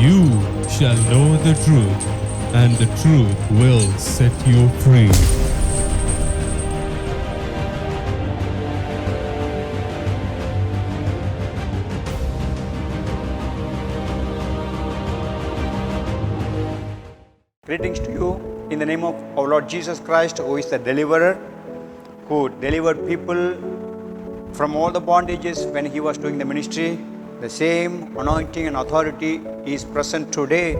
you shall know the truth, and the truth will set you free. Greetings to you in the name of our Lord Jesus Christ, who is the deliverer, who delivered people from all the bondages when he was doing the ministry. The same anointing and authority is present today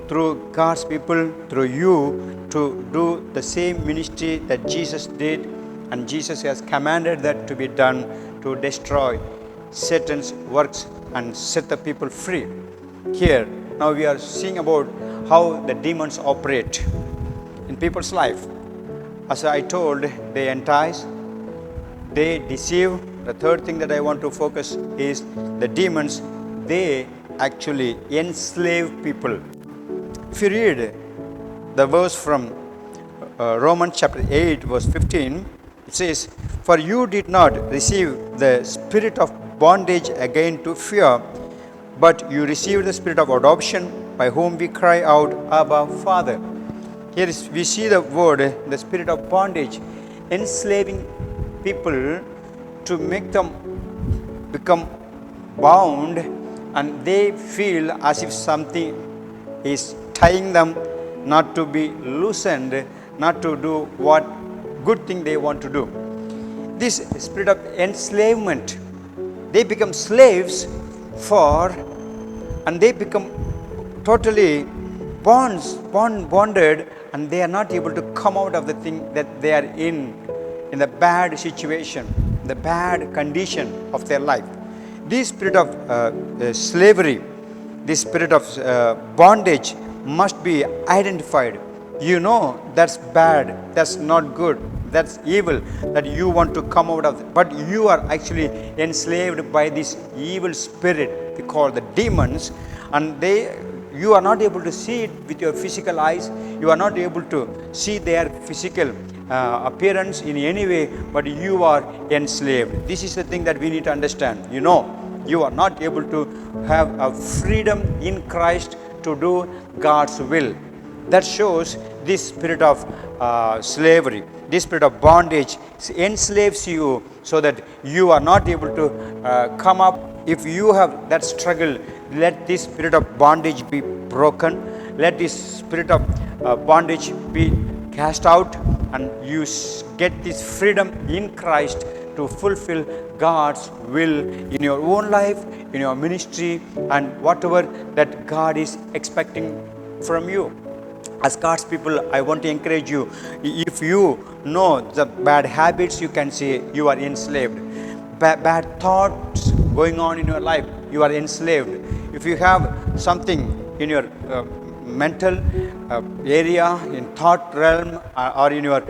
through God's people, through you, to do the same ministry that Jesus did, and Jesus has commanded that to be done, to destroy Satan's works and set the people free. Here, now we are seeing about how the demons operate in people's life. As I told, they entice, they deceive. The third thing that I want to focus is the demons, they actually enslave people. If you read the verse from Romans chapter 8 verse 15, it says, "For you did not receive the spirit of bondage again to fear, but you received the spirit of adoption, by whom we cry out, Abba, Father." Here we see the word, the spirit of bondage, enslaving people to make them become bound, and they feel as if something is tying them not to be loosened, not to do what good thing they want to do. This spirit of enslavement, they become slaves for, and they become totally bonded, and they are not able to come out of the thing that they are in the bad situation, the bad condition of their life. This spirit of slavery, this spirit of bondage must be identified. You know that's bad, that's not good, that's evil, that you want to come out of it. But you are actually enslaved by this evil spirit we call the demons, and you are not able to see it with your physical eyes. You are not able to see their physical appearance in any way, but you are enslaved. This is the thing that we need to understand. You know, you are not able to have a freedom in Christ to do God's will. That shows this spirit of slavery, this spirit of bondage enslaves you so that you are not able to come up. If you have that struggle, let this spirit of bondage be broken. Let this spirit of bondage be cast out, and you get this freedom in Christ to fulfill God's will in your own life, in your ministry, and whatever that God is expecting from you. As God's people, I want to encourage you. If you know the bad habits, you can say you are enslaved. Bad thoughts going on in your life, you are enslaved. If you have something in your mental area, in thought realm, or in your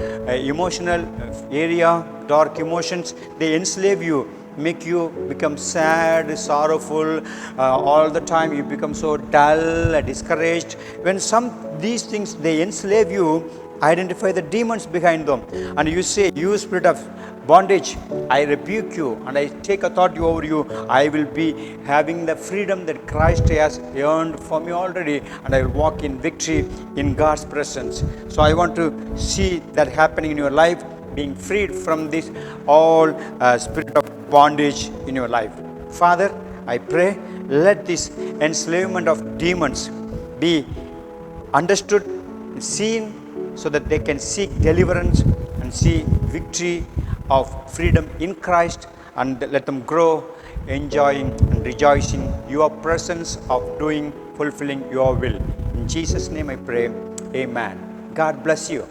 emotional area, dark emotions, they enslave you, make you become sad, sorrowful, all the time. You become so dull, discouraged. When these things, they enslave you, identify the demons behind them, and you say, "You spirit of bondage, I rebuke you, and I take authority over you. I will be having the freedom that Christ has earned for me already, and I will walk in victory in God's presence." So I want to see that happening in your life, being freed from this all spirit of bondage in your life. Father, I pray, let this enslavement of demons be understood, seen, so that they can seek deliverance and see victory of freedom in Christ, and let them grow, enjoying and rejoicing your presence of fulfilling your will. In Jesus' name I pray, amen. God bless you.